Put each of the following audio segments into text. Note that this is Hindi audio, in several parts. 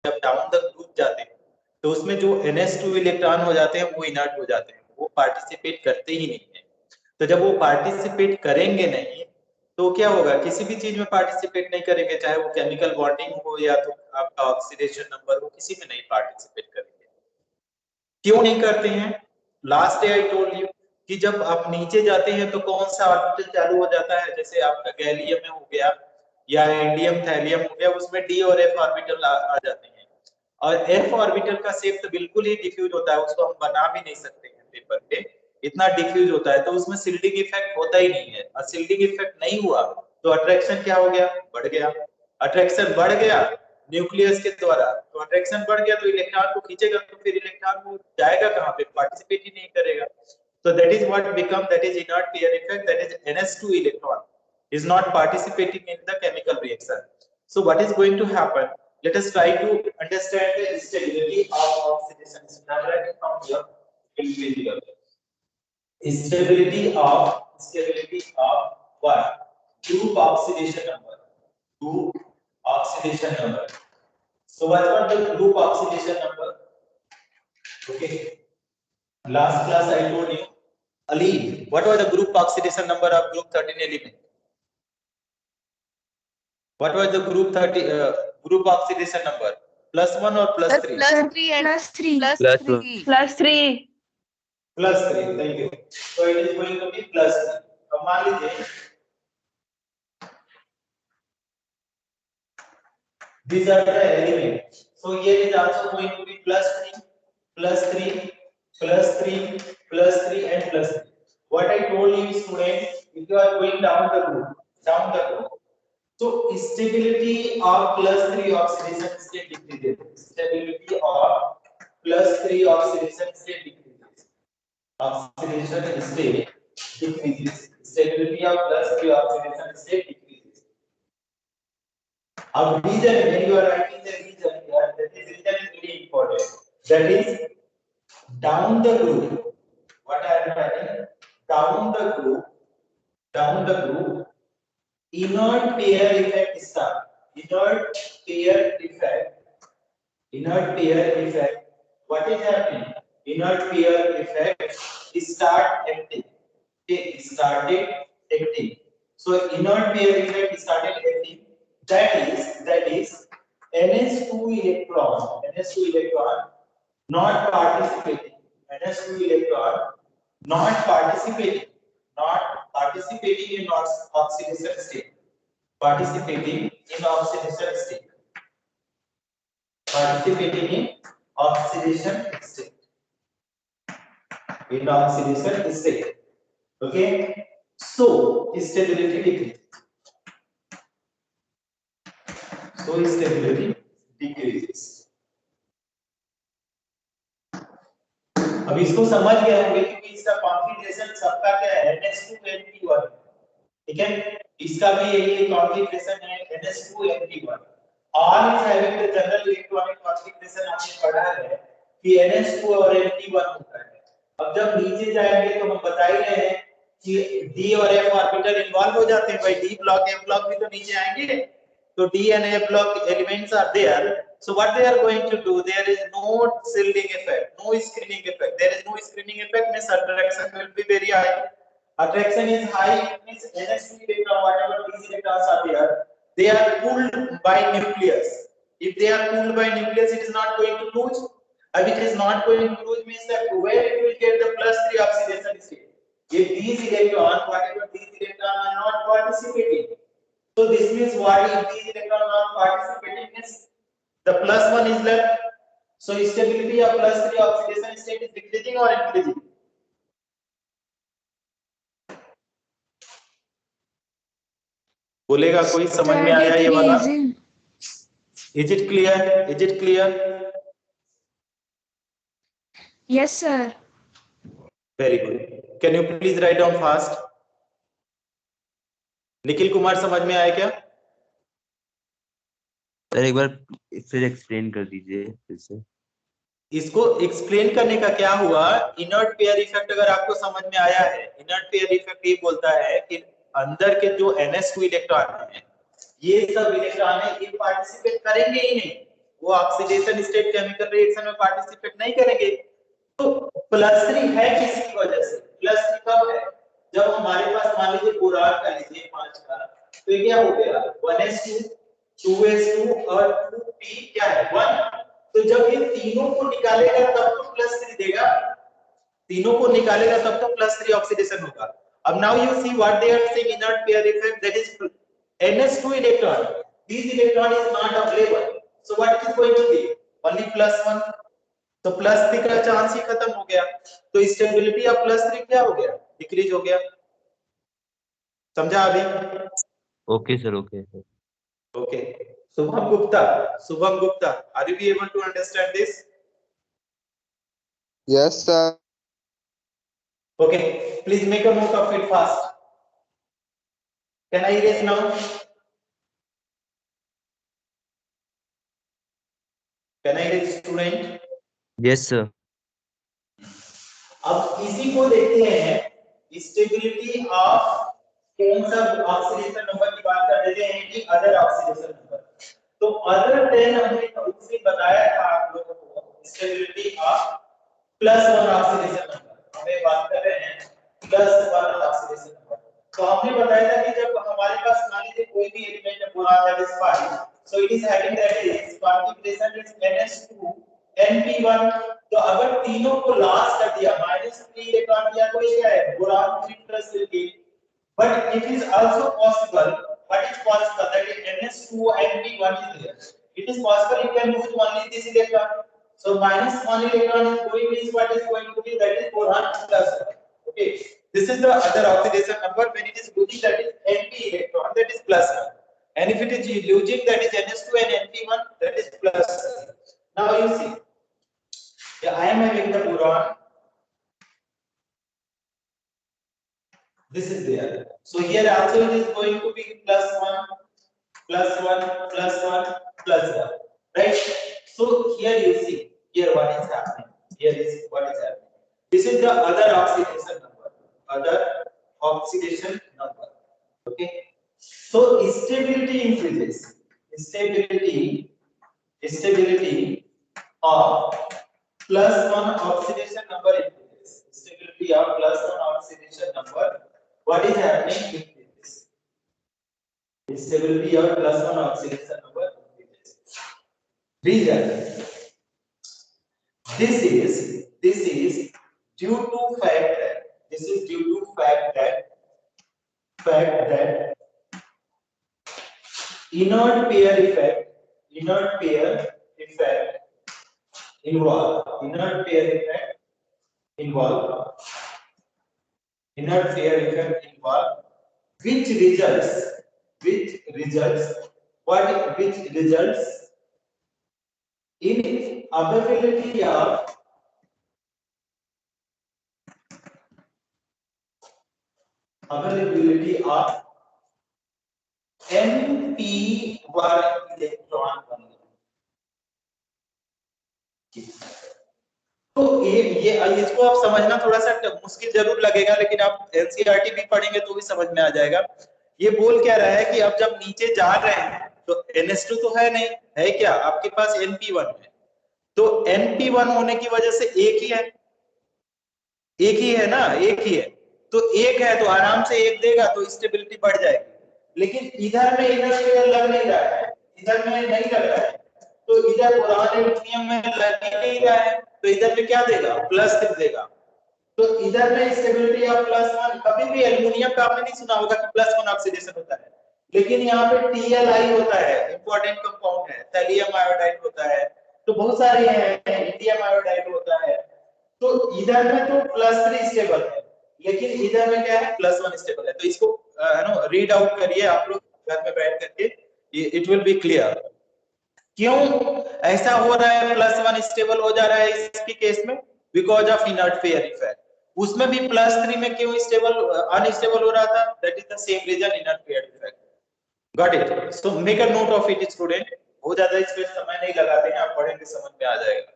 जब डाउन द ग्रुप जाते हैं तो उसमें जो NH2 इलेक्ट्रॉन हो जाते हैं वो इनर्ट हो जाते हैं, वो पार्टिसिपेट करते ही नहीं है। तो जब वो पार्टिसिपेट करेंगे नहीं तो क्या होगा, किसी भी चीज में पार्टिसिपेट नहीं करेंगे, चाहे वो केमिकल बॉन्डिंग हो या तो आपका ऑक्सीडेशन नंबर हो, किसी में नहीं पार्टिसिपेट करेंगे। क्यों नहीं करते हैं? Last day I told you कि जब आप नीचे जाते हैं तो कौन सा ऑर्बिटल चालू हो जाता है, जैसे आपका गैलियम में हो गया या इंडियम थैलियम हो गया, उसमें डी और एफ ऑर्बिटल आ जाते हैं। और एफ ऑर्बिटल का शेप तो बिल्कुल ही डिफ्यूज होता है, उसको हम बना भी नहीं सकते हैं पेपर पे, इतना डिफ्यूज होता है, तो उसमें शिल्डिंग इफेक्ट होता ही नहीं है। और शिल्डिंग इफेक्ट नहीं हुआ तो अट्रैक्शन क्या हो गया, बढ़ गया। अट्रैक्शन बढ़ गया न्यूक्लियस के द्वारा, तो अट्रैक्शन बढ़ गया तो इलेक्ट्रॉन को खींचेगा, तो फिर इलेक्ट्रॉन वो जाएगा कहां पे, पार्टिसिपेट ही नहीं करेगा। So that is what become, that is inert pair effect, that is NS2 electron is not participating in the chemical reaction. So what is going to happen? Let us try to understand the stability of oxidation. Now write it from here. Stability of what? Group oxidation number. Group oxidation number. So what was the group oxidation number? Okay. Last class I told you, Ali, what was the group oxidation number of group 13 element? What was the group oxidation number? +1 or +3? +3 and +3. +3. +3, thank you. So it is going to be +3. अब मान लीजिए these are the elements. So here is also going to be +3, +3, +3, +3 and +3. What I told you students, if you are going down the road, so stability of +3 oxidation state decreases. Stability of +3 oxidation state decreases. Oxidation state decreases. Stability of +3 oxidation state decreases. Now reason, when you are writing the reason here, that is reason is very important. That is down the group. What I am writing? Down the group. Inert pair effect start. Inert pair effect. What is happening? Inert pair effect start acting. It started acting. So inert pair effect started acting. That is NH2 electron not participating. NH2 electron not participating in oxidation state. Participating in oxidation state. Okay. So stability decreases. अब इसको समझ गए होंगे कि इसका कॉन्फ़िगरेशन सबका क्या है, NH2NP1, ठीक है, इसका भी यही कॉन्फ़िगरेशन है, NH2NP1. All is having the general electronic configuration आपने पढ़ा है कि NH2 और NP1 होता है. अब जब नीचे जाएंगे तो हम बता ही रहे हैं कि D और F ऑर्बिटल इन्वॉल्व हो जाते हैं, भाई D ब्लॉक F ब्लॉक भी तो नीचे आएंगे, तो D and F block elements are there. So what they are going to do? There is no shielding effect, no screening effect. There is no screening effect, means attraction will be very high. Attraction is high, means NH2 electron, whatever these electrons are there, they are pulled by nucleus. If they are pulled by nucleus, it is not going to lose. If it is not going to lose, means that where it will get the +3 oxidation state. If these electrons, whatever these electrons are not participating. So this means what, if these electrons are participating, means the +1 is left. So stability of +3 oxidation state is decreasing or increasing? बोलेगा कोई, समझ में आया ये वाला? Is it clear? Yes sir. Very good. Can you please write down fast? Nikhil Kumar, समझ में आया क्या? सर एक बार फिर एक्सप्लेन कर दीजिए फिर से. इसको एक्सप्लेन करने का क्या हुआ, इनर्ट पेयर इफेक्ट अगर आपको समझ में आया है, इनर्ट पेयर इफेक्ट ये बोलता है कि अंदर के जो NH2 इलेक्ट्रॉन है, ये सब इलेक्ट्रॉन है, ये पार्टिसिपेट करेंगे ही नहीं, वो ऑक्सीडेशन स्टेट केमिकल रिएक्शन में पार्टिसिपेट नहीं करेंगे। तो +3 है किसकी वजह से? +3 कब है? जब हमारे पास मान लीजिए बोरान का लीजिए 5 का, तो ये क्या हो गया 1s2 2s2 और 2p क्या है 1। तो जब ये तीनों को निकालेगा तब तो +3 देगा, तीनों को निकालेगा तब तो +3 ऑक्सीडेशन होगा। अब now you see what they are saying inert pair effect, that is ns2 electron, this electron is not available, so what is going to be only +1, तो +3 का चांस ही खत्म हो गया। तो स्टेबिलिटी ऑफ +3 क्या हो गया, डिक्रीज हो गया। समझा अभी? Okay sir, okay sir. Okay, Shubham Gupta, are you be able to understand this? Yes, sir. Okay, please make a note of it fast. Can I erase now? Can I erase student? Yes sir. अब इसी को देखते हैं, स्टेबिलिटी ऑफ कौन सा ऑक्सीडेशन नंबर की बात कर रहे हैं कि अदर ऑक्सीडेशन नंबर। तो अदर 10 हमने उससे बताया था आप लोगों को स्टेबिलिटी ऑफ +1 ऑक्सीडेशन नंबर, हमें बात कर रहे हैं +1 ऑक्सीडेशन नंबर। तो हमने बताया था कि जब हमारे पास मान लीजिए कोई भी एलिमेंट है boron that is 5, so it is having that is configuration is ns2 np1। तो अगर तीनों को लॉस कर दिया -3 इलेक्ट्रॉन दिया तो ये क्या है boron 3 will be, but it is also possible, what is possible that is ns2 np1 is there, it is possible you can lose only this electron, so -1 electron is going, means what is going to be, that is boron +1. Okay, this is the other oxidation number when it is losing, that is np electron, that is +1, and if it is losing, that is ns2 and np1, that is +3. Now you see, I am having the boron, this is there, so here also it is going to be +1 +1 +1 +1, right? So here you see, here what is happening, here is what is happening, this is the other oxidation number, other oxidation number. Okay, so stability increases, stability of +1 oxidation number increases, stability of +1 oxidation number, what is happening with this stability of +1 oxidation number increases. Reason, this is due to fact that inert pair effect involve, which results in availability of np1 electron only. तो ये इसको आप समझना थोड़ा सा मुश्किल जरूर लगेगा, लेकिन आप एनसीईआरटी भी पढ़ेंगे तो भी समझ में आ जाएगा। ये बोल क्या रहा है कि अब जब नीचे जा रहे हैं तो NH2 तो है नहीं, है क्या आपके पास NP1 है, तो NP1 होने की वजह से एक ही है ना, एक ही है, तो एक है तो आराम से एक देगा तो स्टेबिलिटी बढ़ जाएगी। लेकिन इधर में इधर लग नहीं रहा है, इधर में नहीं लग रहा है, तो इधर बोरान एल्यूमिनियम में लग नहीं रहा है, तो इधर में क्या देगा +3 देगा, तो इधर में स्टेबिलिटी ऑफ +1। कभी भी एल्युमिनियम का आपने नहीं सुना होगा कि +1 ऑक्सीडेशन होता है, लेकिन यहाँ पे TLI होता है, इंपॉर्टेंट कंपाउंड है, थैलियम आयोडाइड होता है, तो बहुत सारे हैं, इंडियम आयोडाइड होता है, तो इधर में तो +3 स्टेबल है, लेकिन इधर में क्या है +1 स्टेबल है। तो इसको रीड आउट करिए आप लोग घर में बैठ करके, इट विल बी क्लियर क्यों ऐसा हो रहा है, +1 स्टेबल हो जा रहा है इसके केस में, because of inert pair effect. उसमें भी +3 में क्यों स्टेबल अनस्टेबल हो रहा था, that is the same reason, inert pair effect. Got it? So make a note of it student, बहुत ज्यादा इस पे समय नहीं लगाते हैं, आप पढ़ेंगे समझ में आ जाएगा।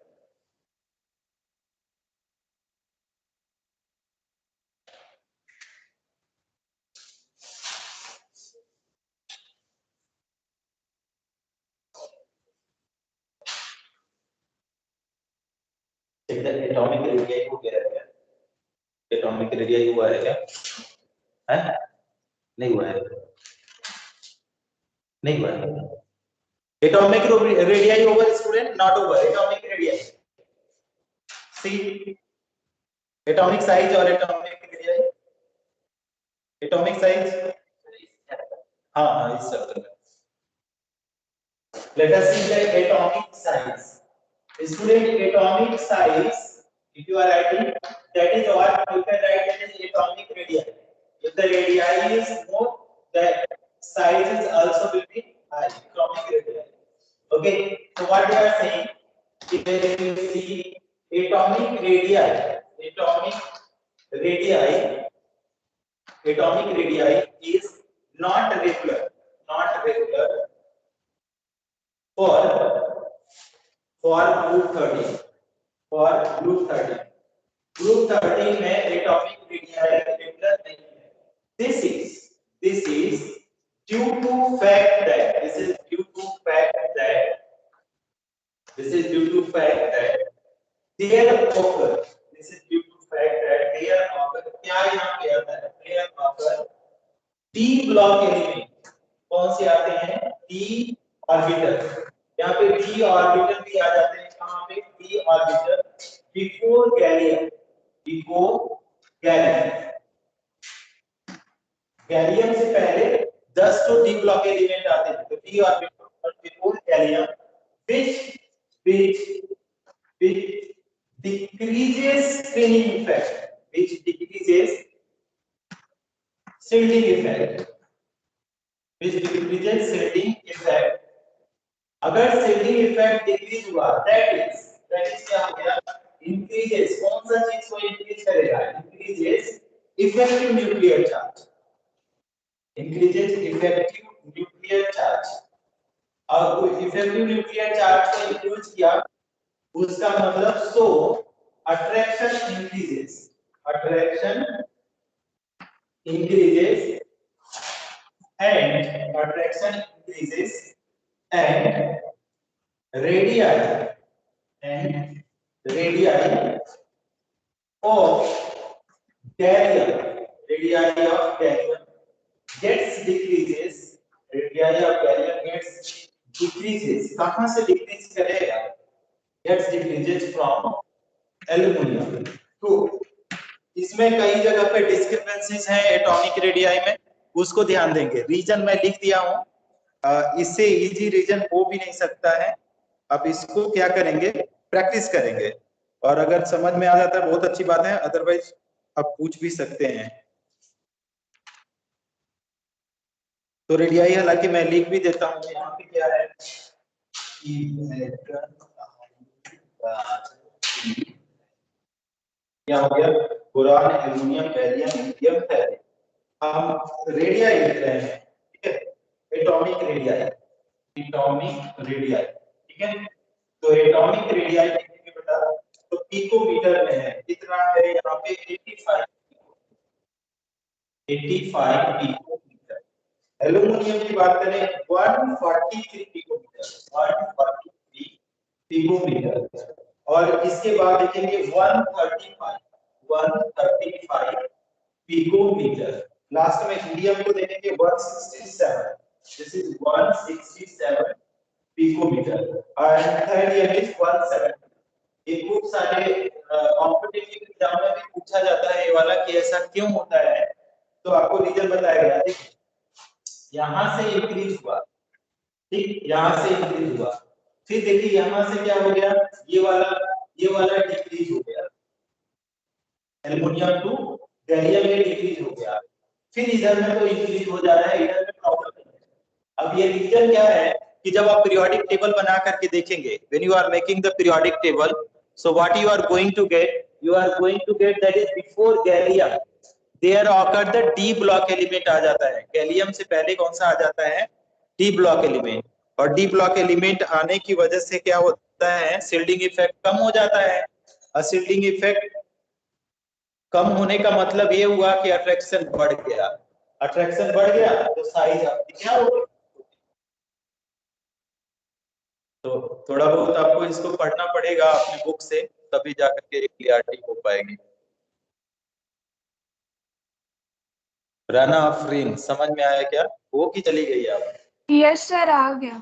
एटॉमिक रेडियस हो गया है क्या? एटॉमिक रेडियस हुआ है क्या? है? नहीं हुआ है, नहीं हुआ है। Atomic radius over student, not over atomic radius. See atomic size और एटॉमिक रेडियस, एटॉमिक साइज, हाँ इस सर्कल में। Let us see the atomic size. Student, atomic size, if you are writing, that is what you can write that is atomic radii. If the radii is more, the size is also will be high, atomic radii. Okay, so what they are saying, if you see atomic radii, atomic radii is not regular for group 13 group 13 में एटॉमिक रेडियस रेगुलर नहीं है। this is due to fact that this is due to fact that there occur क्या यहाँ पे आता है, there occur d block element। कौन से आते हैं? d orbital. यहाँ पे d ऑर्बिटल भी आ जाते हैं। कहाँ पे? d orbital before gallium, gallium से पहले 10 तो d ब्लॉक एलिमेंट आते हैं, तो d orbital before gallium which decreases shielding effect, अगर shielding effect डिक्रीज हुआ, that is क्या हो गया? increases, कौन सा चीज को इंक्रीज करेगा? increases effective nuclear charge, और कोई इफेक्टिव न्यूक्लियर चार्ज को इंक्रीज किया, उसका मतलब सो attraction increases and radii of gallium gets decreases, कहां से डिक्रीज करेगा? gets decreases from aluminium. तो इसमें कई जगह पे डिस्क्रिपेंसीज हैं एटॉमिक रेडियाई में, उसको ध्यान देंगे। रीजन मैं लिख दिया हूं, इससे इजी रीजन हो भी नहीं सकता है। अब इसको क्या करेंगे? प्रैक्टिस करेंगे, और अगर समझ में आ जाता है बहुत अच्छी बात है, अदरवाइज आप पूछ भी सकते हैं। तो रेडियाई हालांकि मैं लिख भी देता हूँ, यहाँ पे क्या है क्या हो गया? Boron, aluminium, gallium, lithium, thallium. हम रेडियाई लिख रहे हैं, ठीक है? एटॉमिक रेडियाई, ठीक है? तो एटॉमिक रेडियाई लिखेंगे बेटा, तो पिकोमीटर में है, कितना है यहाँ पे? 85 पिकोमीटर। एल्युमिनियम की बात करें 143 पिकोमीटर, और इसके बाद देखेंगे 135 पिकोमीटर। लास्ट में हीलियम को देखेंगे 167, this is 167 picometre, and thallium is 170। ये खूब सारे कॉम्पिटिटिव एग्जाम में भी पूछा जाता है ये वाला कि ऐसा क्यों होता है, तो आपको रीजन बताया गया। देखिए यहां से इंक्रीज हुआ, ठीक, यहां से इंक्रीज हुआ, फिर देखिए यहां से क्या हो गया? ये वाला डिक्रीज हो गया, एल्युमिनियम टू गैलियम में डिक्रीज हो गया, फिर इधर में तो इंक्रीज हो जा रहा है, इधर में प्रॉब्लम नहीं है। अब ये रीजन क्या है कि जब आप पीरियोडिक टेबल बना करके देखेंगे, when you are making the periodic table, so what you are going to get that is before gallium there occur the d block element आ जाता है। गैलियम से पहले कौन सा आ जाता है? डी ब्लॉक एलिमेंट, और डी ब्लॉक एलिमेंट आने की वजह से क्या होता है? शील्डिंग इफेक्ट कम हो जाता है, और शील्डिंग इफेक्ट कम होने का मतलब ये हुआ कि अट्रैक्शन बढ़ गया, तो साइज आपकी क्या होगी? तो थोड़ा बहुत आपको इसको पढ़ना पड़ेगा अपने बुक से, तभी जाकर के क्लियरिटी हो पाएगी। राना अफरीन, समझ में आया क्या? वो की चली गई आप? यस सर, आ गया।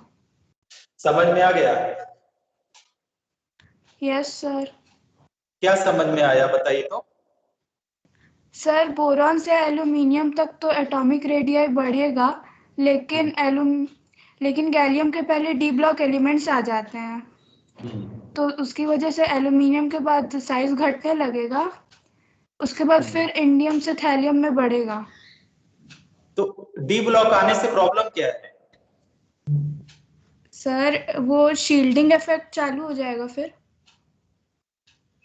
समझ में आ गया? Yes sir. क्या समझ में आया बताइए तो। सर बोरॉन से एल्यूमिनियम तक तो एटॉमिक रेडियाई बढ़ेगा, लेकिन गैलियम के पहले डी ब्लॉक एलिमेंट्स आ जाते हैं, तो उसकी वजह से एल्यूमिनियम के बाद साइज घटने लगेगा, उसके बाद फिर इंडियम से थैलियम में बढ़ेगा। तो डी ब्लॉक आने से प्रॉब्लम क्या है? सर वो शील्डिंग इफेक्ट चालू हो जाएगा फिर,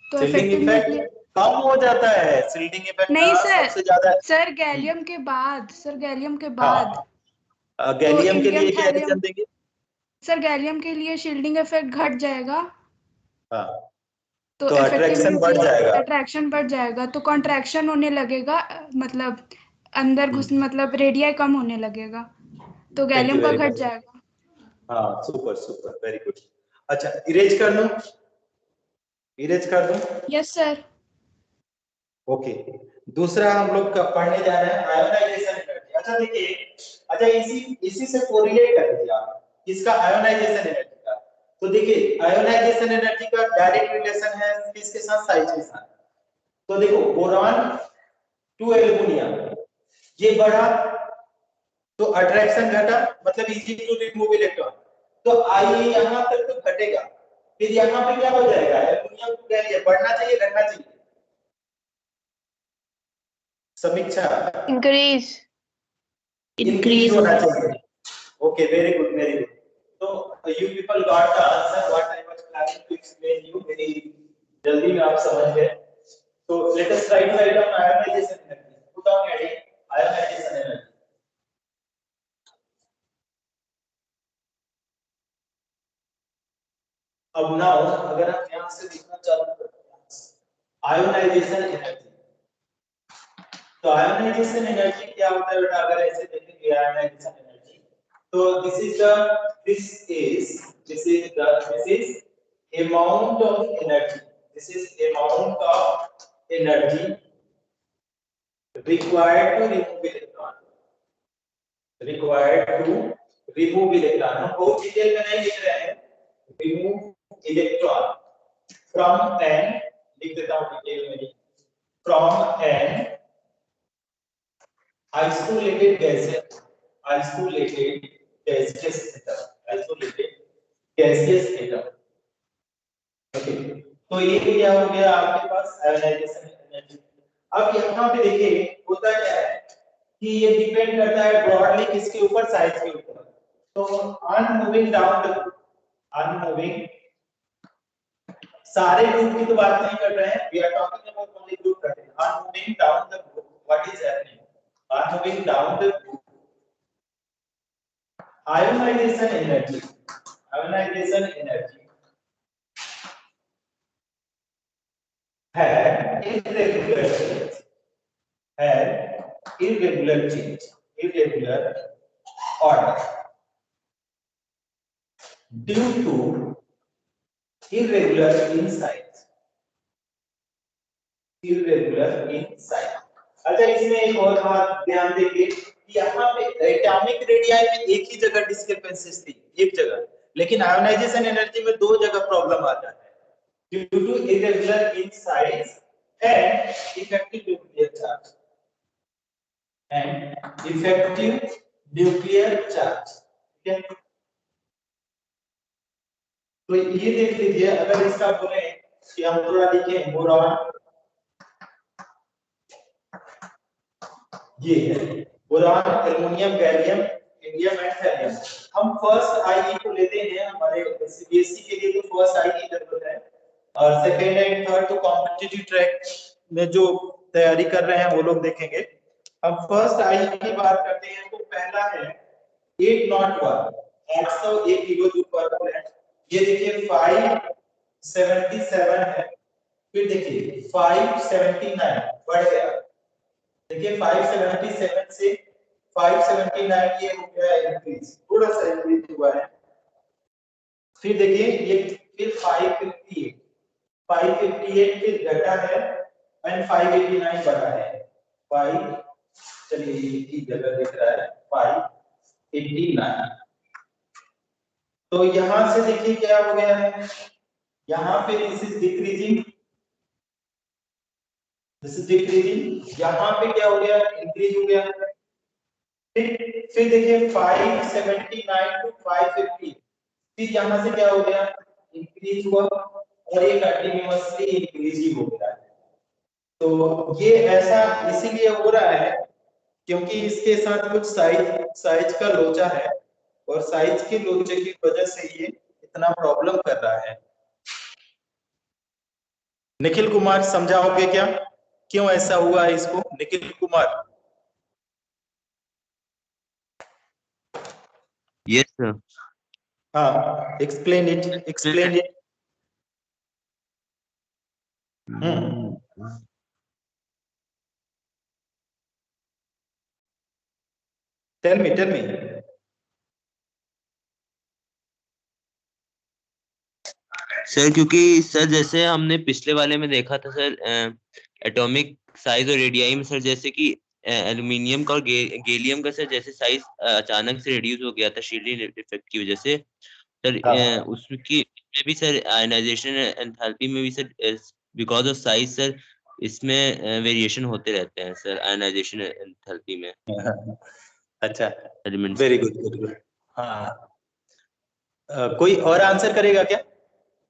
तो शील्डिंग इफेक्टिव इफेक्ट न्यूक्लियर। कम हो जाता है। शील्डिंग इफेक्ट नहीं का सर, सबसे ज्यादा सर गैलियम के बाद, सर गैलियम के बाद हाँ, तो गैलियम के इंडियम लिए क्या थैलियम, एडिशन देंगे? सर गैलियम के लिए शील्डिंग इफेक्ट घट जाएगा, हाँ, तो तो इफेक्टिव अट्रैक्शन बढ़ न्यूक्लियर जाएगा। अट्रैक्शन बढ़ जाएगा, तो कॉन्ट्रैक्शन होने लगेगा, मतलब अंदर घुस, मतलब रेडियाई कम होने लगेगा, तो थैंक यू गैलियम का वेरी घट मच। जाएगा। हाँ, सुपर सुपर, वेरी गुड। अच्छा, इरेज कर लूं? इरेज कर दूं? Yes sir. ओके। दूसरा हम लोग का पढ़ने जा रहे हैं आयोनाइजेशन एनर्जी। अच्छा देखिए, अच्छा इसी से कोरिलेट कर दीजिए आप इसका आयोनाइजेशन एनर्जी का। तो देखिए आयोनाइजेशन एनर्जी का डायरेक्ट रिलेशन है किसके साथ? साइज के साथ। तो देखो बोरॉन टू एल्युमिनियम ये बढ़ा तो अट्रैक्शन घटा, मतलब इजी टू रिमूव इलेक्ट्रॉन। तो आइए यहां तक तो घटेगा, फिर यहां पे क्या हो जाएगा? एल्युमिनियम टू गैलियम बढ़ना चाहिए घटना चाहिए? समीक्षा, इंक्रीज। इंक्रीज होना चाहिए। Okay, very good very good. तो you people got the answer what I was planning to explain you, very जल्दी में आप समझ गए। तो let us try to write down ionization energy. Put down heading ionization energy. अब नाउ अगर हम यहां से लिखना चालू करते हैं आयोनाइजेशन एनर्जी, तो आयोनाइजेशन एनर्जी क्या होता है बेटा? अगर ऐसे देखेंगे आयोनाइजेशन एनर्जी, तो this is amount of energy, this is amount of energy required to remove electron, required to remove electron। हम बहुत डिटेल में नहीं लिख रहे हैं। remove electron from an, लिख देता हूं डिटेल में, from an isolated gaseous, isolated gaseous atom, isolated gaseous atom। Okay, तो ये क्या हो गया आपके पास आयोनाइजेशन एनर्जी। अब यहाँ पे देखिए होता क्या है कि ये डिपेंड करता है ब्रॉडली किसके ऊपर? साइज के ऊपर। तो on moving down the group, on moving, सारे ग्रुप की तो बात नहीं कर रहे हैं, we are talking about only group करते हैं। On moving down the group, what is happening? On moving down the group, ionisation energy, ionisation energy है irregular change, है irregular change, irregular order due to irregular in size, irregular in size। अच्छा, इसमें एक और बात ध्यान देंगे कि यहाँ पे एटॉमिक रेडियाई में एक ही जगह डिस्क्रिपेंसीज थी, एक जगह, लेकिन आयोनाइजेशन एनर्जी में दो जगह प्रॉब्लम आता है due to irregular in size and effective nuclear charge, and effective nuclear charge। ठीक है, तो ये देख लीजिए, अगर इसका बोले कि हम थोड़ा लिखें बोरॉन, ये है boron, aluminium, gallium, indium and thallium. हम फर्स्ट आईई को लेते हैं, हमारे सीबीएसई के लिए तो फर्स्ट आई की जरूरत है, और सेकंड एंड थर्ड तो कॉम्पिटिटिव ट्रैक में जो तैयारी कर रहे हैं वो लोग देखेंगे। हम फर्स्ट आई की बात करते हैं, तो पहला है 801, 801 किलो जूल पर मोल है। ये देखिए 577 है, फिर देखिए 579 बढ़ गया, देखिए 577 से 579 ये हो गया इंक्रीज, थोड़ा सा इंक्रीज हुआ है। फिर देखिए ये फिर 558, 558 फिर घटा है एंड 589 बढ़ा है। 5 चलिए एक ही जगह दिख रहा है 589। तो यहां से देखिए क्या हो गया है, यहाँ पे this is decreasing, this is decreasing, यहाँ पे क्या हो गया, इंक्रीज हो गया। फिर देखिए 579 टू 550, फिर यहाँ से क्या हो गया, इंक्रीज हुआ और ये कंटिन्यूअसली इंक्रीज ही हो गया है। तो ये ऐसा इसीलिए हो रहा है क्योंकि इसके साथ कुछ साइज का लोचा है और साइज के लोचे की वजह से ये इतना प्रॉब्लम कर रहा है। निखिल कुमार समझाओगे क्या क्यों ऐसा हुआ है इसको? निखिल कुमार। Yes sir. हाँ explain it, explain it. Tell me, tell me. Sir क्योंकि सर जैसे हमने पिछले वाले में देखा था सर, एटॉमिक साइज और रेडियाई में सर, जैसे कि एल्यूमिनियम का और गैलियम का सर जैसे साइज अचानक से रिड्यूस हो गया था शील्डिंग इफेक्ट की वजह से सर, उसकी में भी सर आयनाइजेशन एंथैल्पी में भी sir because of size sir इसमें वेरिएशन होते रहते हैं सर आयनाइजेशन एंथैल्पी में अच्छा, elements. Very good, good good. हाँ कोई और आंसर करेगा क्या?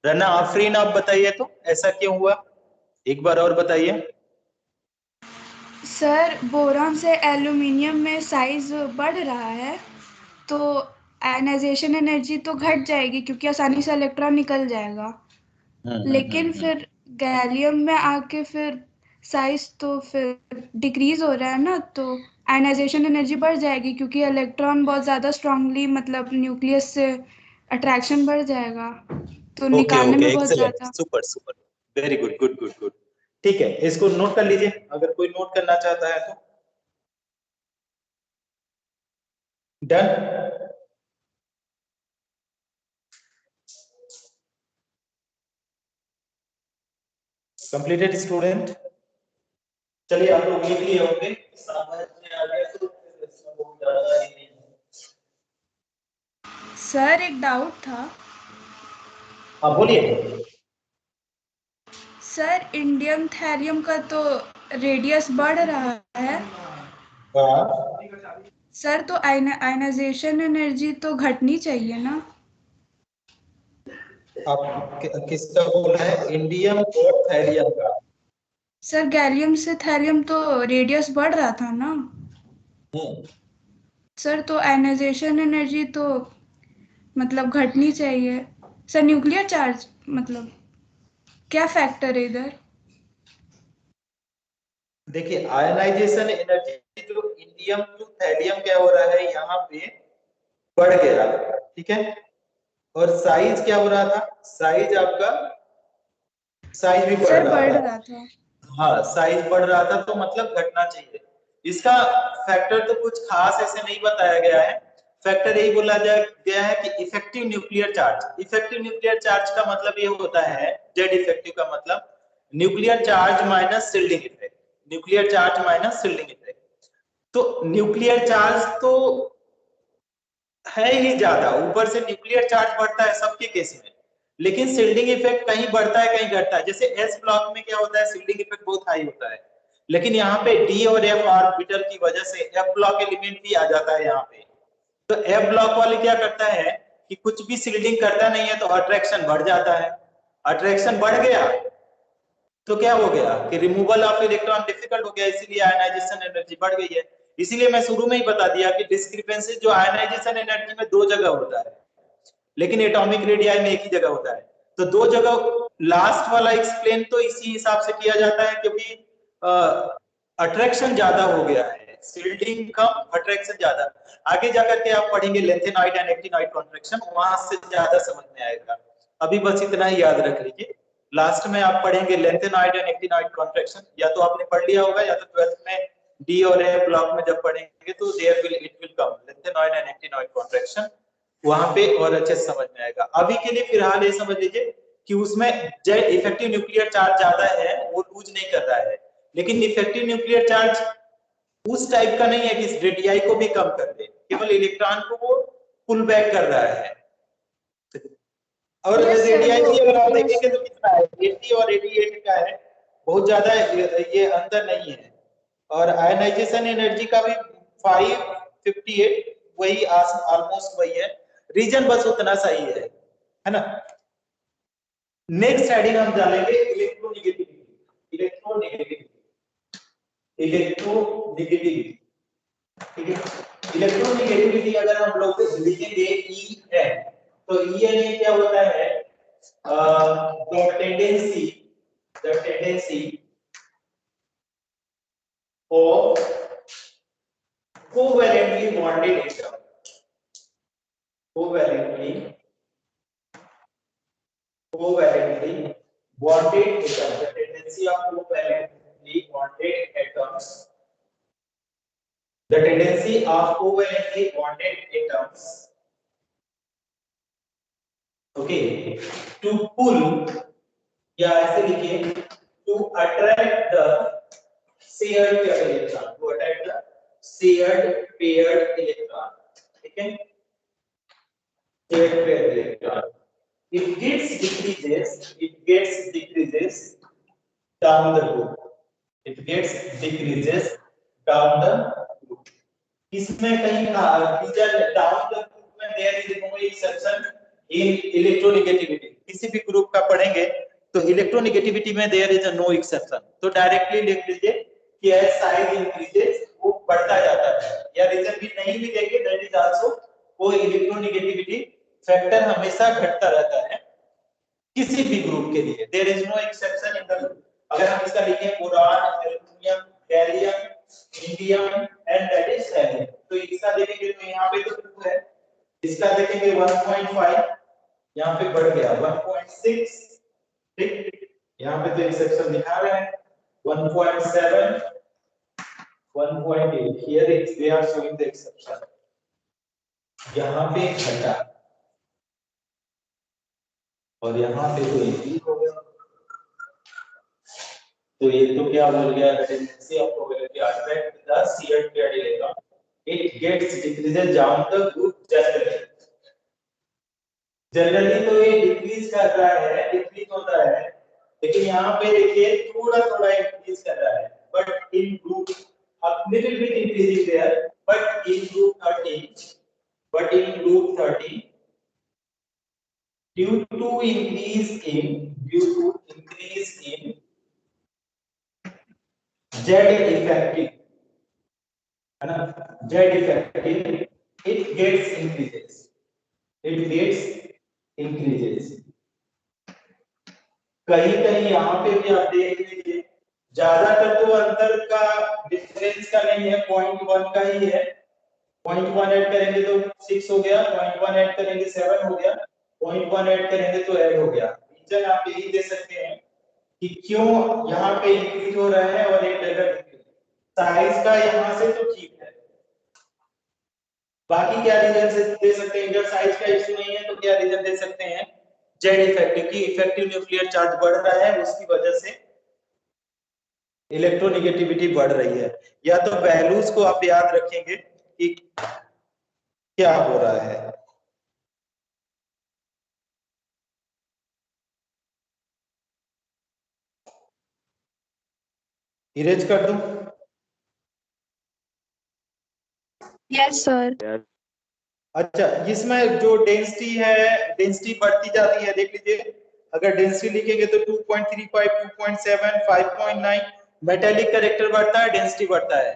रना आफरीन आप बताइए तो ऐसा क्यों हुआ, एक बार और बताइए। सर बोरॉन से एल्यूमिनियम में साइज बढ़ रहा है तो आयनाइजेशन एनर्जी तो घट जाएगी क्योंकि आसानी से इलेक्ट्रॉन निकल जाएगा। लेकिन फिर गैलियम में आके फिर साइज तो फिर डिक्रीज हो रहा है ना, तो आयनाइजेशन एनर्जी बढ़ जाएगी क्योंकि इलेक्ट्रॉन बहुत ज्यादा स्ट्रांगली मतलब न्यूक्लियस से अट्रैक्शन बढ़ जाएगा तो ओके निकालने ओके, में बहुत एक्सीलेंट, ज्यादा। Super super, very good, good good good. ठीक है, इसको नोट कर लीजिए अगर कोई नोट करना चाहता है तो। डन। Completed student. चलिए आप लोग लिख लिए होंगे, समझ में आ गया तो इसमें बहुत ज्यादा ही नहीं है। सर एक डाउट था। हाँ बोलिए। सर इंडियम थैलियम का तो रेडियस बढ़ रहा है हाँ सर, तो आयनाइजेशन एनर्जी तो घटनी चाहिए ना। आप किसका बोल रहे हैं, इंडियम और थैलियम का? सर गैलियम से थैलियम तो रेडियस बढ़ रहा था ना सर, तो आयनाइजेशन एनर्जी तो मतलब घटनी चाहिए सर। न्यूक्लियर चार्ज मतलब क्या फैक्टर है इधर? देखिए आयनाइजेशन एनर्जी जो इंडियम टू थैलियम क्या हो रहा है यहाँ पे बढ़ गया, ठीक है। और साइज क्या हो रहा था, साइज आपका, साइज भी बढ़ सर रहा बढ़ था। रहा था। हाँ साइज बढ़ रहा था तो मतलब घटना चाहिए। इसका फैक्टर तो कुछ खास ऐसे नहीं बताया गया है, फैक्टर यही बोला गया है कि effective nuclear charge. Effective nuclear charge का मतलब ये होता है, जेड इफेक्टिव का मतलब nuclear charge minus shielding effect, nuclear charge minus shielding effect. तो न्यूक्लियर चार्ज तो है ही ज्यादा, ऊपर से न्यूक्लियर चार्ज बढ़ता है सबके केस में, लेकिन शिल्डिंग इफेक्ट कहीं बढ़ता है कहीं घटता है। जैसे एस ब्लॉक में क्या होता है, शिल्डिंग इफेक्ट बहुत हाई होता है, लेकिन यहाँ पे डी और एफ ऑर्बिटल की वजह से एफ ब्लॉक एलिमेंट भी आ जाता है यहाँ पे। तो एफ ब्लॉक वाले क्या करता है कि कुछ भी शिल्डिंग करता नहीं है तो अट्रैक्शन बढ़ जाता है। अट्रैक्शन बढ़ गया तो क्या हो गया कि रिमूवल ऑफ इलेक्ट्रॉन डिफिकल्ट हो गया, इसीलिए आयनाइजेशन एनर्जी बढ़ गई है। इसीलिए मैं शुरू में ही बता दिया कि डिस्क्रिपेंसी जो आयनाइजेशन एनर्जी में दो जगह होता है, लेकिन एटॉमिक रेडियाई में एक ही जगह होता है। तो दो जगह लास्ट वाला एक्सप्लेन तो इसी हिसाब से किया जाता है क्योंकि अट्रैक्शन ज्यादा हो गया है, शिल्डिंग कम अट्रैक्शन ज्यादा। आगे जाकर के आप पढ़ेंगे लेंथेनॉइड एंड एक्टिनॉइड कॉन्ट्रैक्शन, वहां से ज्यादा समझ में आएगा। अभी बस इतना ही याद रख लीजिए, लास्ट में आप पढ़ेंगे लेंथेनॉइड एंड एक्टिनॉइड कॉन्ट्रैक्शन, या तो आपने पढ़ लिया होगा या तो 12th में डी और ए ब्लॉक में जब पढ़ेंगे तो there will it will come lanthanoid and actinoid contraction, वहां पे और अच्छे से समझ में आएगा। अभी के लिए फिलहाल ये समझ लीजिए कि उसमें जेड इफेक्टिव न्यूक्लियर चार्ज ज्यादा है, वो लूज नहीं कर रहा है, लेकिन इफेक्टिव न्यूक्लियर चार्ज उस टाइप का नहीं है कि रेडियाई को भी कम कर दे, केवल इलेक्ट्रॉन को वो पुल बैक कर रहा है। और रेडियाई भी अगर आप देखेंगे तो कितना है, 80 और 88 का है, बहुत ज्यादा ये अंतर नहीं है। और आयनाइजेशन एनर्जी का भी 558, वही ऑलमोस्ट वही है, रीजन बस उतना सही है ना। नेक्स्ट हेडिंग हम डालेंगे इलेक्ट्रोनेगेटिविटी। इलेक्ट्रोनेगेटिविटी, ठीक है। इलेक्ट्रोनेगेटिविटी अगर हम लोग लिखेंगे ई है, तो ई यानी क्या होता है, the tendency of covalently bonded atom, covalently bonded atom, the tendency of covalently bonded atoms, the tendency of covalently bonded atoms, okay, to pull, या ऐसे लिखिए, to attract the shared paired electron, to attract the shared paired electron, ठीक है, shared paired electron. It gets decreases down the group. It gets decreases down the group. इसमें कहीं रीजन डाउन द ग्रुप में there is no exception in electronegativity. किसी भी ग्रुप का पढ़ेंगे तो इलेक्ट्रोनेगेटिविटी में देयर इज नो एक्सेप्शन, तो डायरेक्टली लिख लीजिए कि एज साइज इंक्रीजेस वो बढ़ता जाता है, या रीजन भी नहीं भी देंगे दैट इज आल्सो वो इलेक्ट्रोनेगेटिविटी फैक्टर हमेशा घटता रहता है किसी भी ग्रुप के लिए, there is no exception in the group. अगर हम इसका लिखें boron, aluminium, gallium, indium and that is helium, तो इसका देखेंगे तो यहाँ पे तो 2 है, इसका देखेंगे 1.5, यहाँ पे बढ़ गया 1.6, ठीक, यहाँ पे तो एक्सेप्शन दिखा रहे हैं 1.7, 1.8, here they are showing the exception, यहाँ पे घटा और यहाँ पे तो इंक्रीज हो गया, तो ये तो क्या बोल गया, tendency of probability attract the shared paired electron, it gets decreases down the group generally तो ये डिक्रीज कर रहा है, डिक्रीज होता है, लेकिन यहाँ पे देखिए थोड़ा थोड़ा इंक्रीज कर रहा है, but in group a little bit increasing there, but in group 13 due to increase in Z effective, है ना, Z effective, it gets increases, कहीं कहीं यहाँ पे भी आप देख लीजिए, ज्यादातर तो अंतर का डिफरेंस का नहीं है, 0.1 का ही है, 0.1 ऐड करेंगे तो 6 हो गया, 0.1 ऐड करेंगे 7 हो गया, 0.1 ऐड करेंगे तो ऐड हो गया। रीजन आप यही दे सकते हैं कि क्यों यहाँ पे इंक्रीज हो रहा है और एक डबल साइज का यहाँ से तो ठीक है, बाकी क्या रीजन से दे सकते हैं, जब साइज का इशू नहीं है तो क्या रीजन दे सकते हैं, जेड इफेक्टिव की इफेक्टिव न्यूक्लियर चार्ज बढ़ रहा है, उसकी वजह से इलेक्ट्रोनेगेटिविटी बढ़ रही है, या तो वैल्यूज को आप याद रखेंगे कि क्या हो रहा है। इरेज कर दूं? Yes sir. अच्छा, इसमें जो डेंसिटी है, डेंसिटी बढ़ती जाती है, देख लीजिए, अगर डेंसिटी लिखेंगे तो 2.35, 2.7, 5.9, मेटेलिक कैरेक्टर बढ़ता है, डेंसिटी बढ़ता है,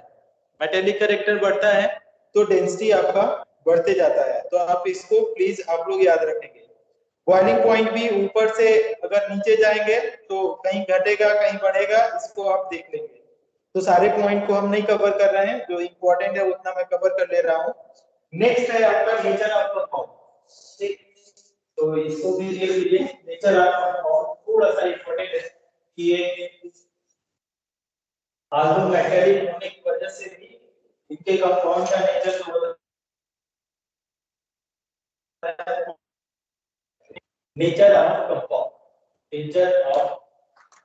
मेटेलिक कैरेक्टर बढ़ता है तो डेंसिटी आपका बढ़ते जाता है, तो आप इसको प्लीज आप लोग याद रखेंगे। बॉइलिंग पॉइंट भी ऊपर से अगर नीचे जाएंगे तो कहीं घटेगा कहीं बढ़ेगा, इसको आप देख लेंगे। तो सारे पॉइंट को हम नहीं कवर कर रहे हैं, जो इंपॉर्टेंट है उतना मैं कवर कर ले रहा हूँ। नेक्स्ट है आपका नेचर ऑफ कंपाउंड, ठीक, तो इसको भी देख लीजिए, नेचर ऑफ कंपाउंड थोड़ा सा इंपॉर्टेंट है कि ये आल्दो मेटेलिक होने की वजह से भी इनके कंपाउंड का नेचर तो बदल, nature of compound, nature of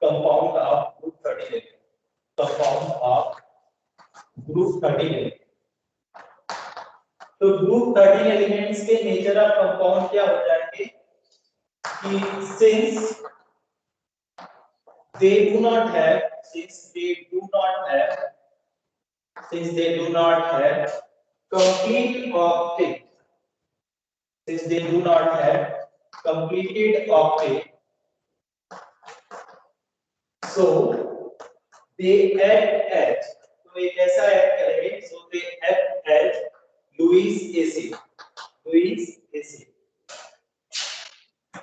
compound of group 13 element, compound of group 13 element. तो ग्रुप 13 एलिमेंट्स के नेचर ऑफ कंपाउंड क्या हो जाएंगे कि since they do not have complete octet, since they do not have completed octet, so they act as, तो ये कैसा एक्ट करेंगे, so they act as Lewis acid, Lewis acid।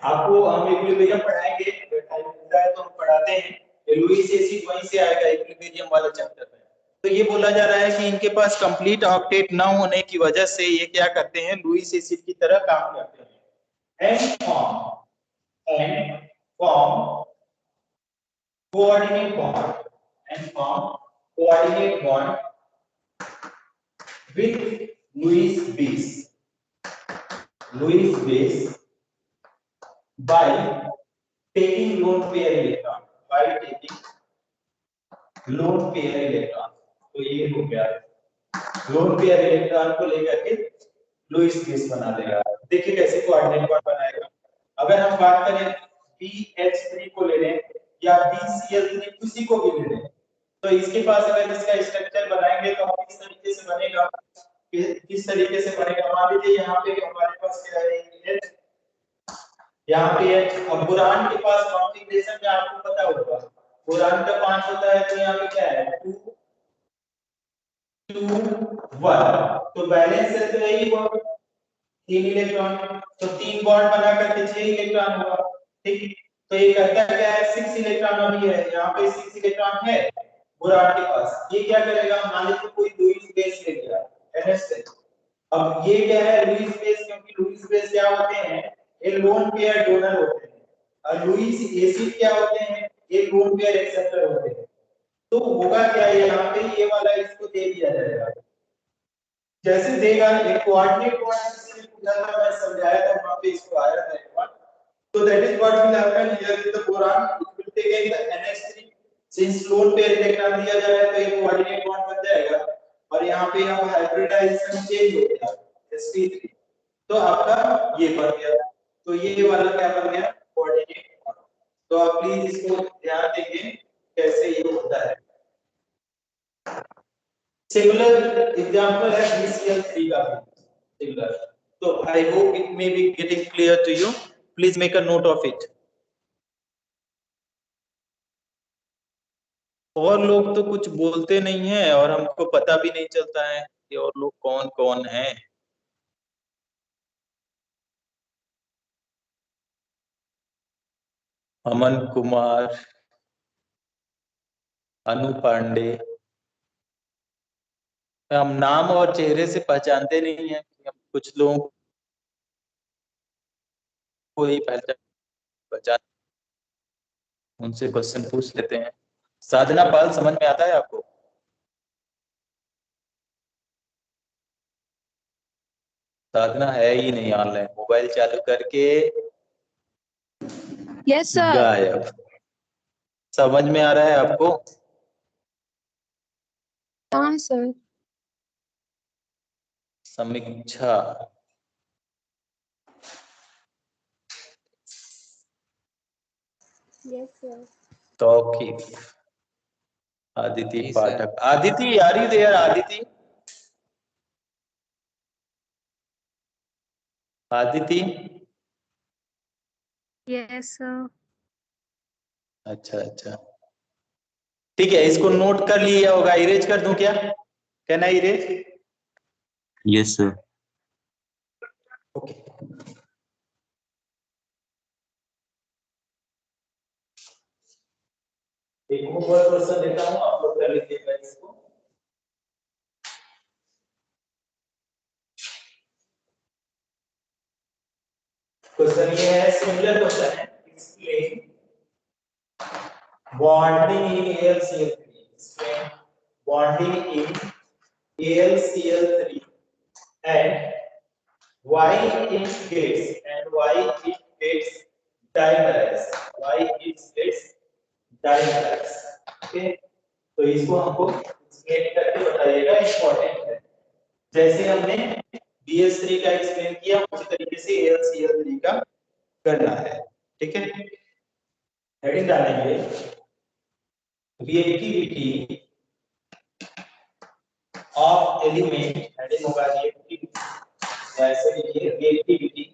आपको हम इक्विलिब्रियम पढ़ाएंगे, टाइम मिलता है तो हम पढ़ाते हैं। लुईस एसिड वहीं से आएगा इक्विलिब्रियम वाले चैप्टर में। तो ये बोला जा रहा है कि इनके पास कंप्लीट ऑक्टेट ना होने की वजह से ये क्या करते हैं, लुईस एसिड की तरह काम करते हैं and form coordinate bond with Lewis base by taking lone pair electron, तो ये हो गया लोन पेयर इलेक्ट्रॉन को लेकर के लुईस बेस बना देगा। देखिए कैसे कोऑर्डिनेट बॉन्ड बनाएगा। अगर हम बात करें BH3 को ले लें या BCl3 किसी को भी ले लें, तो इसके पास अगर इसका स्ट्रक्चर बनाएंगे तो हम इस तरीके से बनेगा। किस तरीके से बनेगा, मान लीजिए यहाँ पे हमारे पास क्या है, यहाँ पे अब बोरान के पास कॉन्फ़िगरेशन में आपको पता होगा बोरान का 5 होता है, तो यहाँ पे क्या है 2 2 1, तो बैलेंस है तो यही हुआ 3 इलेक्ट्रॉन, तो 3 बॉन्ड बना करके 6 इलेक्ट्रॉन हुआ। ठीक, तो ये करता क्या है 6 इलेक्ट्रॉन अभी है, यहाँ पे 6 इलेक्ट्रॉन है बोरान के पास। ये क्या करेगा, मान लीजिए कोई लुईस बेस ले लिया NH से, अब ये क्या है लुईस बेस, क्योंकि लुईस बेस क्या होते हैं, ये लोन पेयर डोनर होते हैं, और लुईस एसिड क्या होते हैं, ये लोन पेयर एक्सेप्टर होते हैं। तो होगा क्या, यहाँ पे ये वाला इसको दे दिया जाएगा, जैसे देगा एक कोऑर्डिनेट बॉन्ड जिसने पूछा था, मैं समझाया था वहां पे, इसको आया था एक बार। तो that is what will happen here with the boron, it will take in the NH3, since lone pair electron दिया जा रहा है तो ये कोऑर्डिनेट बॉन्ड बन जाएगा, और यहाँ पे अब हाइब्रिडाइजेशन चेंज हो गया sp3, तो आपका ये बन गया, तो ये वाला क्या बन गया कोऑर्डिनेट बॉन्ड। तो आप प्लीज इसको ध्यान देंगे कैसे ये होता है। सिमिलर एग्जांपल है BCl3 का भी सिमिलर। तो I hope it may be getting clear to you, please make a note of it. और लोग तो कुछ बोलते नहीं है और हमको पता भी नहीं चलता है कि और लोग कौन कौन हैं। अमन कुमार, अनु पांडे, हम नाम और चेहरे से पहचानते नहीं है, हम कुछ लोगों को ही पहचान, उनसे क्वेश्चन पूछ लेते हैं। साधना पाल समझ में आता है आपको? साधना है ही नहीं ऑनलाइन, मोबाइल चालू करके यस सर। गायब। समझ में आ रहा है आपको? हाँ sir. Sameeksha, yes sir. Tauqeef, Aditi Pathak, Aditi are you there? Aditi, Aditi, yes sir. अच्छा अच्छा ठीक है, इसको नोट कर लिया होगा, इरेज कर दूं क्या? Can I erase? Yes sir. Okay. एक होमवर्क क्वेश्चन देता हूं, आप लोग कर लीजिएगा इसको। क्वेश्चन ये है, सिमिलर क्वेश्चन है, explain bonding in AlCl3, explain bonding in AlCl3 and why it gets dimerize, why these plates diameters. Okay, तो इसको हमको एक्सप्लेन करके बताइएगा, इंपॉर्टेंट है। जैसे हमने BS3 का एक्सप्लेन किया उसी तरीके से AlCl3 का करना है। ठीक है, हेडिंग डालेंगे रिएक्टिविटी ऑफ एलिमेंट, हेडिंग होगा रिएक्टिविटी, ऐसे लिखिए reactivity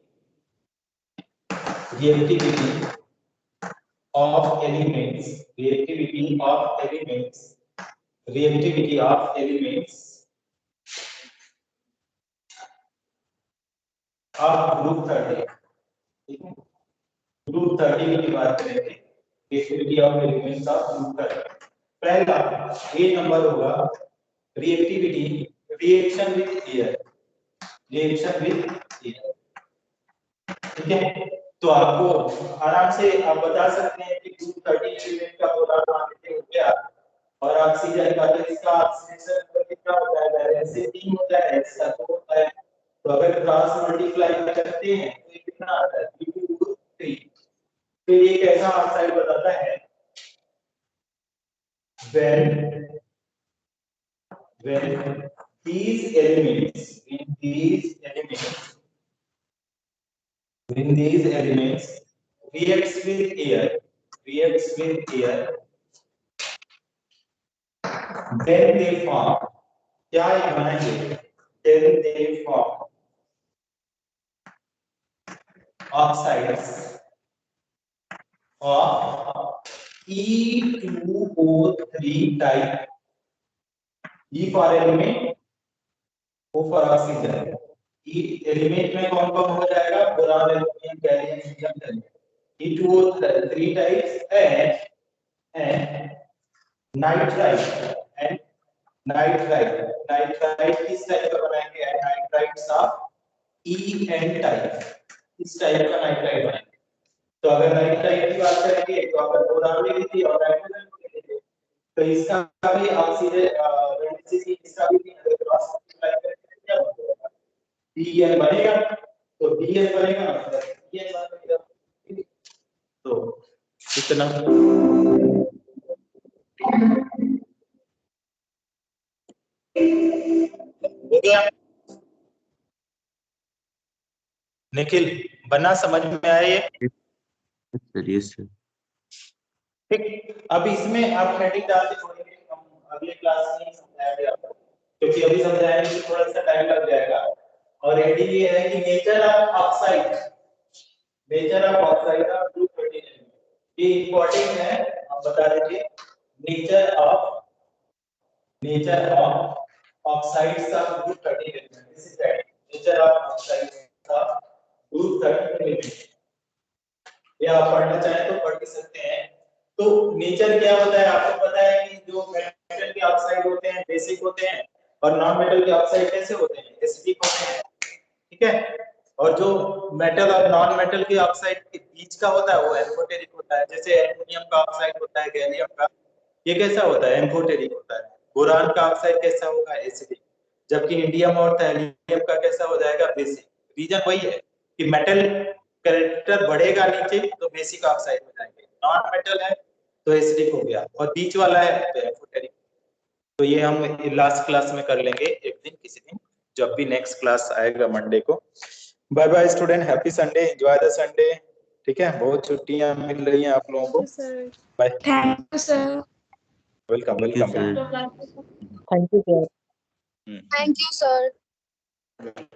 of elements, reactivity of elements of group 30। ठीक है, ग्रुप 30 की बात करेंगे, reactivity of elements of group 30। पहला ए नंबर होगा reactivity, reaction with air। ठीक है, तो आपको आराम से आप बता सकते हैं कि ग्रुप 30 एलिमेंट का बोरान मान लीजिए हो गया, और ऑक्सीजन का तो इसका ऑक्सीडेशन नंबर कितना होता है, बैलेंस से 3 होता है, ऐसा तो होता है। तो अगर क्रॉस मल्टीप्लाई करते हैं तो ये कितना आता है 3। तो ये कैसा ऑक्साइड बताता है, when these elements reacts with air, then they form, क्या ये बनाएंगे, then they form oxides of E2O3 type, E for element, O for oxygen। E element में कौन कौन हो जाएगा, boron, aluminium, gallium, helium, E2O3 types and nitrite किस टाइप का बनाएंगे, नाइट्राइट्स ऑफ En टाइप, इस टाइप का नाइट्राइट बनाएंगे। तो अगर नाइट्राइट की बात करेंगे तो अगर बोरान ले लीजिए और नाइट्रोजन ले लीजिए, तो इसका भी ऑक्सीजन बेंजीन, इसका भी अगर क्रॉस मल्टीप्लाई करेंगे क्या होगा, Bn बनेगा, तो Bn बनेगा मतलब Bn बनेगा। तो इतना हो गया। निखिल, बना, समझ में आया ये? सर ठीक, अब इसमें आप हेडिंग डालते छोड़ेंगे, हम अगले क्लास में समझाएंगे आपको, क्योंकि अभी समझाएंगे तो थोड़ा सा टाइम लग जाएगा। और हेडिंग ये है कि nature of oxide of group 30 ये इंपॉर्टेंट है, आप बता दीजिए। Nature of oxides of group 30 this is that, nature of oxides of group 30। या आप पढ़ना चाहें तो पढ़ भी सकते हैं। तो नेचर क्या होता है, आपको पता है कि जो मेटल के ऑक्साइड होते हैं बेसिक होते हैं, और नॉन मेटल के ऑक्साइड कैसे होते हैं, एसिडिक होते हैं। ठीक है, और जो मेटल और नॉन मेटल के ऑक्साइड के बीच का होता है वो एम्फोटेरिक होता है। जैसे एल्युमिनियम का ऑक्साइड होता है, गैलियम का, ये कैसा होता है, एम्फोटेरिक होता है। बोरान का ऑक्साइड कैसा होगा, एसिडिक। जबकि इंडियम और थैलियम का कैसा हो जाएगा, बेसिक। रीजन वही है कि मेटल कैरेक्टर बढ़ेगा नीचे तो बेसिक ऑक्साइड हो जाएंगे, नॉन मेटल है तो एसिडिक हो गया, और बीच वाला है तो एम्फोटेरिक। तो ये हम लास्ट क्लास में कर लेंगे एक दिन, किसी दिन, जब भी नेक्स्ट क्लास आएगा मंडे को। Bye bye student, happy Sunday, enjoy the Sunday. ठीक है, बहुत छुट्टियां मिल रही हैं आप लोगों को। Bye, thank you sir. Welcome. Thank you sir. Thank you sir. Welcome.